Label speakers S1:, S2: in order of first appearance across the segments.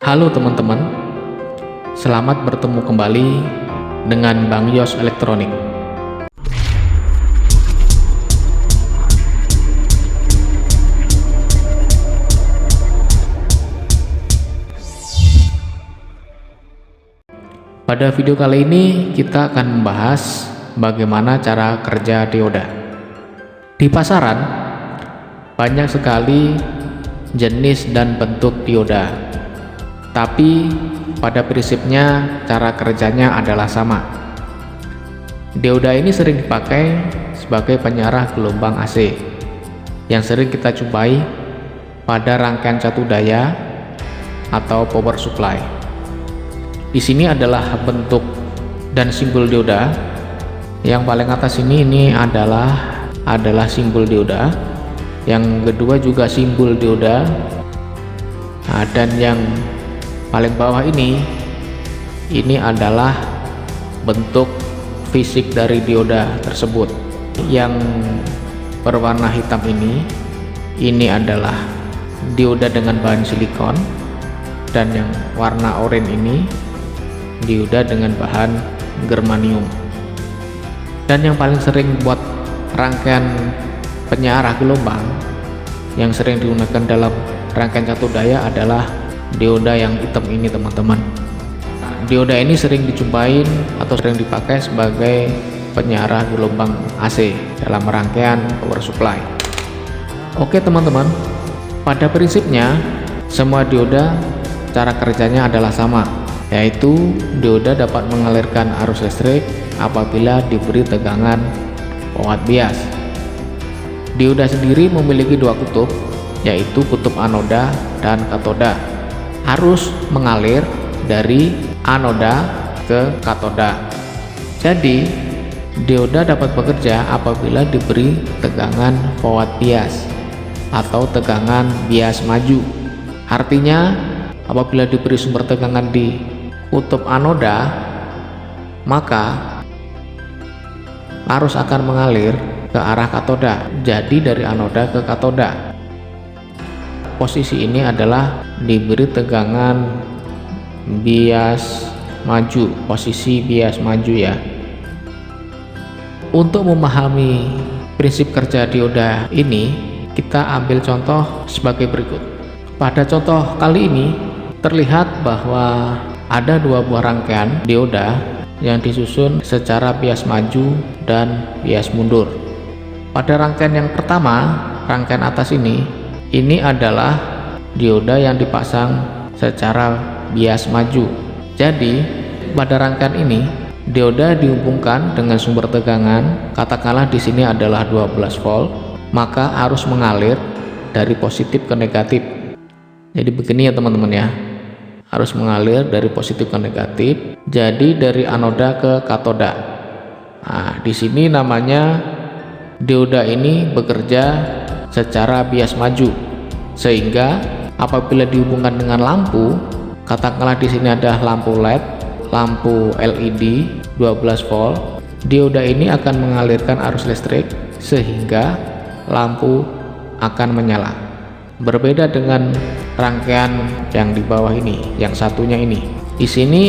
S1: Halo teman-teman, selamat bertemu kembali dengan Bang Yos Elektronik. Pada video kali ini kita akan membahas bagaimana cara kerja dioda. Di pasaran banyak sekali jenis dan bentuk dioda, tapi pada prinsipnya cara kerjanya adalah sama. Dioda ini sering dipakai sebagai penyarah gelombang AC yang sering kita jumpai pada rangkaian catu daya atau power supply. Di sini adalah bentuk dan simbol dioda. Yang paling atas ini adalah simbol dioda. Yang kedua juga simbol dioda. Nah, dan yang paling bawah ini adalah bentuk fisik dari dioda tersebut. Yang berwarna hitam ini adalah dioda dengan bahan silikon, dan yang warna oranye ini dioda dengan bahan germanium. Dan yang paling sering buat rangkaian penyarah gelombang yang sering digunakan dalam rangkaian catu daya adalah dioda yang hitam ini, teman-teman. Dioda ini sering dijumpain atau sering dipakai sebagai penyarah gelombang AC dalam rangkaian power supply. Oke teman-teman, pada prinsipnya semua dioda cara kerjanya adalah sama, yaitu dioda dapat mengalirkan arus listrik apabila diberi tegangan watt bias. Dioda sendiri memiliki dua kutub, yaitu kutub anoda dan katoda. Arus mengalir dari anoda ke katoda. Jadi dioda dapat bekerja apabila diberi tegangan forward bias atau tegangan bias maju. Artinya apabila diberi sumber tegangan di kutub anoda, maka arus akan mengalir ke arah katoda, jadi dari anoda ke katoda. Posisi ini adalah diberi tegangan bias maju, posisi bias maju ya. Untuk memahami prinsip kerja dioda ini, kita ambil contoh sebagai berikut. Pada contoh kali ini terlihat bahwa ada dua buah rangkaian dioda yang disusun secara bias maju dan bias mundur. Pada rangkaian yang pertama, rangkaian atas ini adalah dioda yang dipasang secara bias maju. Jadi pada rangkaian ini dioda dihubungkan dengan sumber tegangan, katakanlah di sini adalah 12 volt, maka arus mengalir dari positif ke negatif. Jadi begini ya teman-teman ya, arus mengalir dari positif ke negatif, jadi dari anoda ke katoda. Nah, di sini namanya dioda ini bekerja secara bias maju, sehingga apabila dihubungkan dengan lampu, katakanlah di sini ada lampu LED, lampu LED 12 volt, dioda ini akan mengalirkan arus listrik sehingga lampu akan menyala. Berbeda dengan rangkaian yang di bawah ini, yang satunya ini. Di sini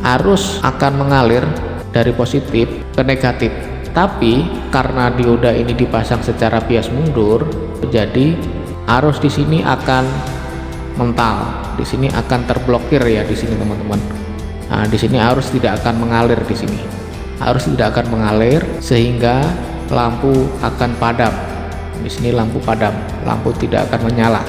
S1: arus akan mengalir dari positif ke negatif. Tapi karena dioda ini dipasang secara bias mundur, jadi arus di sini akan mental. Di sini akan terblokir ya di sini teman-teman. Nah, di sini arus tidak akan mengalir di sini. Arus tidak akan mengalir sehingga lampu akan padam. Di sini lampu padam, lampu tidak akan menyala.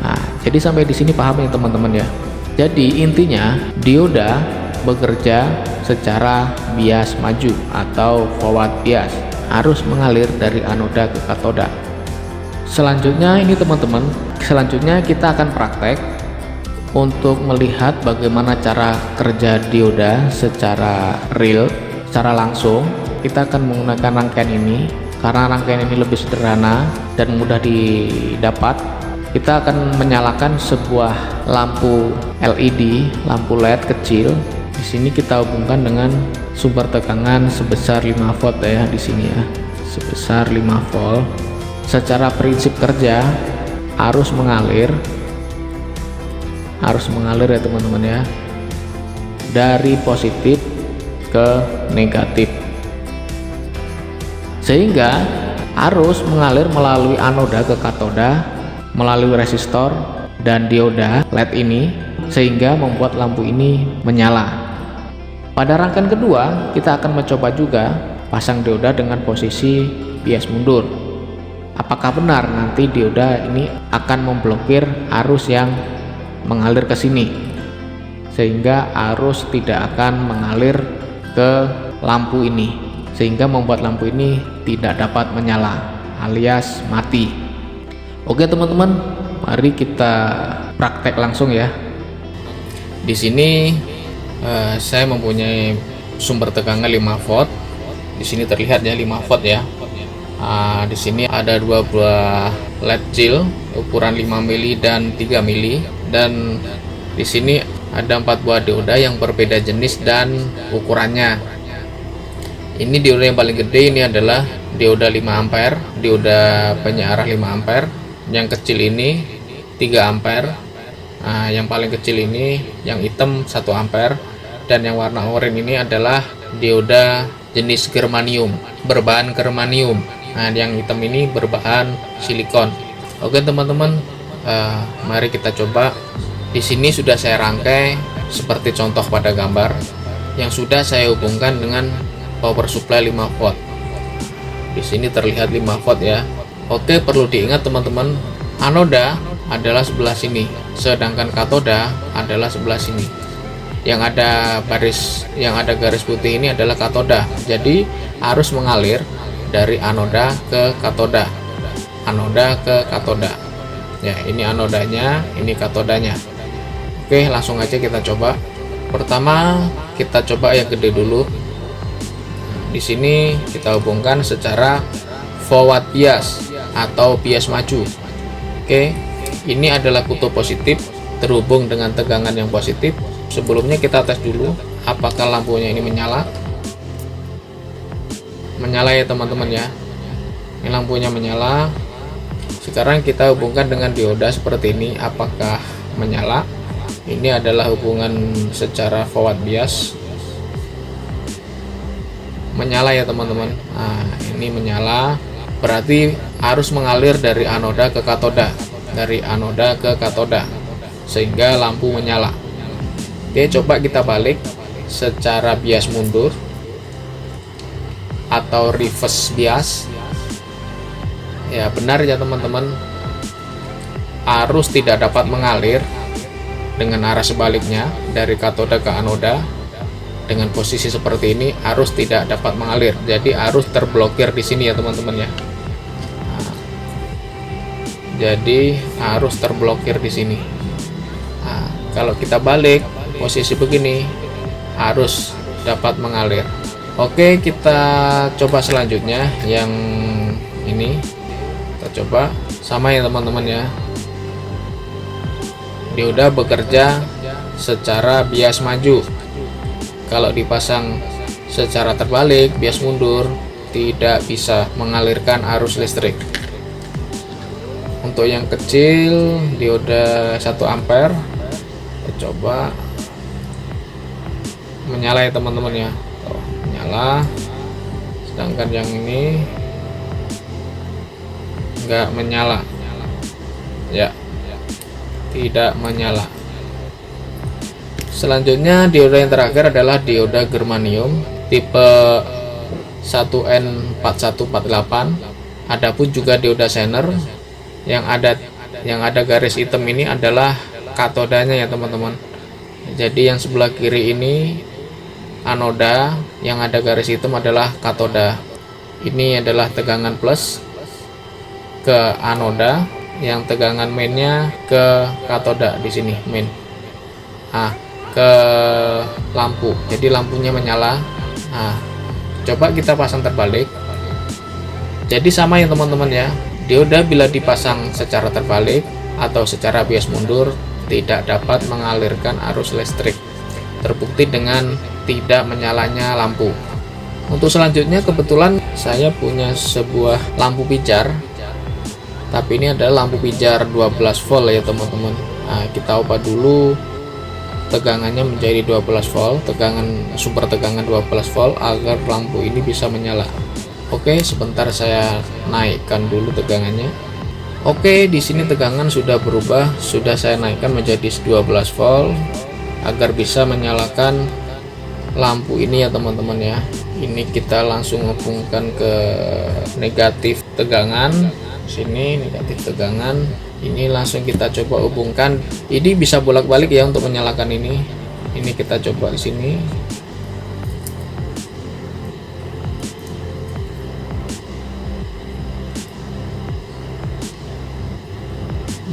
S1: Nah, jadi sampai di sini paham ya teman-teman ya. Jadi intinya dioda bekerja secara bias maju atau forward bias, arus mengalir dari anoda ke katoda. Selanjutnya ini teman-teman, selanjutnya kita akan praktek untuk melihat bagaimana cara kerja dioda secara real, secara langsung. Kita akan menggunakan rangkaian ini karena rangkaian ini lebih sederhana dan mudah didapat. Kita akan menyalakan sebuah lampu LED, lampu LED kecil. Di sini kita hubungkan dengan sumber tegangan sebesar 5 volt ya, di sini ya, sebesar 5 volt. Secara prinsip kerja, arus mengalir harus mengalir ya teman-teman ya, dari positif ke negatif, sehingga arus mengalir melalui anoda ke katoda melalui resistor dan dioda LED ini, sehingga membuat lampu ini menyala. Pada rangkaian kedua kita akan mencoba juga pasang dioda dengan posisi bias mundur. Apakah benar nanti dioda ini akan memblokir arus yang mengalir ke sini, sehingga arus tidak akan mengalir ke lampu ini, sehingga membuat lampu ini tidak dapat menyala alias mati. Oke teman-teman, mari kita praktek langsung ya. Di sini saya mempunyai sumber tegangan 5 volt. Di sini terlihat ya 5 volt ya. Di sini ada dua buah LED chill ukuran 5 mili dan 3 mili, dan di sini ada 4 buah dioda yang berbeda jenis dan ukurannya. Ini dioda yang paling gede ini adalah dioda 5 ampere, dioda penyearah 5 ampere. Yang kecil ini 3 ampere. Yang paling kecil ini yang hitam 1 ampere, dan yang warna oranye ini adalah dioda jenis germanium, berbahan germanium. Yang hitam ini berbahan silikon. Oke teman-teman, mari kita coba. Di sini sudah saya rangkai seperti contoh pada gambar yang sudah saya hubungkan dengan power supply 5 volt. Di sini terlihat 5 volt ya. Oke, perlu diingat teman-teman, anoda adalah sebelah sini, sedangkan katoda adalah sebelah sini. Yang ada garis putih ini adalah katoda. Jadi arus mengalir dari anoda ke katoda, anoda ke katoda. Ya, ini anodanya, ini katodanya. Oke, langsung aja kita coba. Pertama kita coba yang gede dulu. Di sini kita hubungkan secara forward bias atau bias maju. Oke, ini adalah kutub positif terhubung dengan tegangan yang positif. Sebelumnya kita tes dulu apakah lampunya ini menyala. Menyala ya teman-teman ya. Ini lampunya menyala. Sekarang kita hubungkan dengan dioda seperti ini, apakah menyala. Ini adalah hubungan secara forward bias. Menyala ya teman-teman. Ini menyala, berarti arus mengalir dari anoda ke katoda, dari anoda ke katoda, sehingga lampu menyala. Oke, coba kita balik secara bias mundur atau reverse bias. Ya, benar ya teman-teman, arus tidak dapat mengalir dengan arah sebaliknya dari katoda ke anoda. Dengan posisi seperti ini arus tidak dapat mengalir, jadi arus terblokir di sini ya teman-teman ya. Jadi arus terblokir di sini. Kalau kita balik posisi begini, arus dapat mengalir. Oke, kita coba selanjutnya yang ini. Kita coba sama ya teman-teman ya. Dioda bekerja secara bias maju. Kalau dipasang secara terbalik, bias mundur, tidak bisa mengalirkan arus listrik. Untuk yang kecil, dioda 1 ampere, kita coba menyala ya teman-teman ya. Menyala. Sedangkan yang ini enggak menyala. Ya, tidak menyala. Selanjutnya dioda yang terakhir adalah dioda germanium tipe 1N4148. Adapun juga dioda Zener yang ada garis hitam ini adalah katodanya ya teman-teman. Jadi yang sebelah kiri ini anoda, yang ada garis hitam adalah katoda. Ini adalah tegangan plus ke anoda, yang tegangan mainnya ke katoda di sini main. Ke lampu, jadi lampunya menyala. Coba kita pasang terbalik. Jadi sama ya teman-teman ya, dioda bila dipasang secara terbalik atau secara bias mundur tidak dapat mengalirkan arus listrik, terbukti dengan tidak menyalanya lampu. Untuk selanjutnya kebetulan saya punya sebuah lampu pijar, tapi ini adalah lampu pijar 12 volt ya teman-teman. Nah, kita ubah dulu tegangannya menjadi 12 volt, sumber tegangan 12 volt agar lampu ini bisa menyala. Oke, sebentar saya naikkan dulu tegangannya. Oke, di sini tegangan sudah berubah, sudah saya naikkan menjadi 12 volt agar bisa menyalakan lampu ini ya teman-teman ya. Ini kita langsung hubungkan ke negatif tegangan. Sini negatif tegangan, ini langsung kita coba hubungkan. Ini bisa bolak-balik ya untuk menyalakan ini kita coba di sini.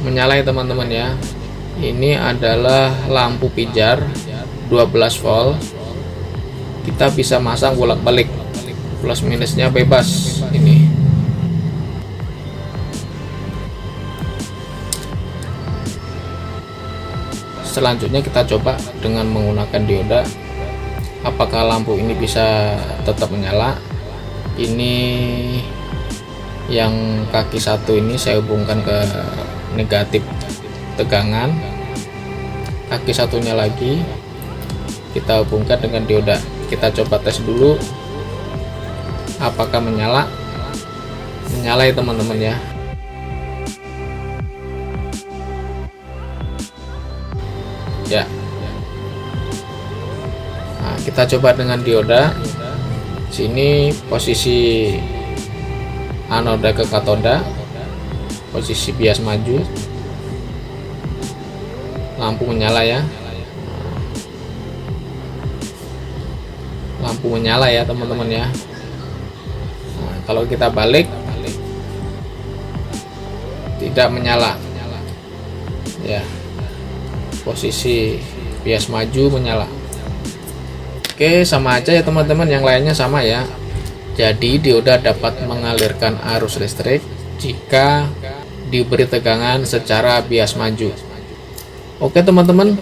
S1: Menyala ya teman-teman ya. Ini adalah lampu pijar 12 volt. Kita bisa masang bolak-balik, plus minusnya bebas ini. Selanjutnya kita coba dengan menggunakan dioda, apakah lampu ini bisa tetap menyala. Ini yang kaki satu ini saya hubungkan ke negatif tegangan, kaki satunya lagi kita hubungkan dengan dioda. Kita coba tes dulu apakah menyala ya teman-teman ya. Nah, kita coba dengan dioda. Sini posisi anoda ke katoda, posisi bias maju, lampu menyala ya. Lampu menyala ya teman-teman ya. Nah, kalau kita balik tidak menyala ya. Posisi bias maju menyala. Oke, sama aja ya teman-teman, yang lainnya sama ya. Jadi dioda dapat mengalirkan arus listrik jika diberi tegangan secara bias maju. Oke teman-teman,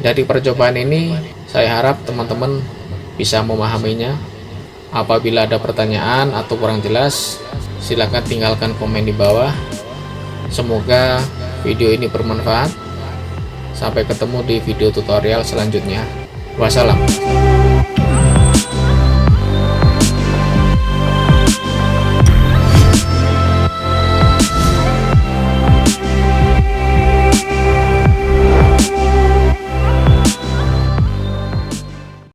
S1: dari percobaan ini saya harap teman-teman bisa memahaminya. Apabila ada pertanyaan atau kurang jelas, silakan tinggalkan komen di bawah. Semoga video ini bermanfaat. Sampai ketemu di video tutorial selanjutnya. Wassalam.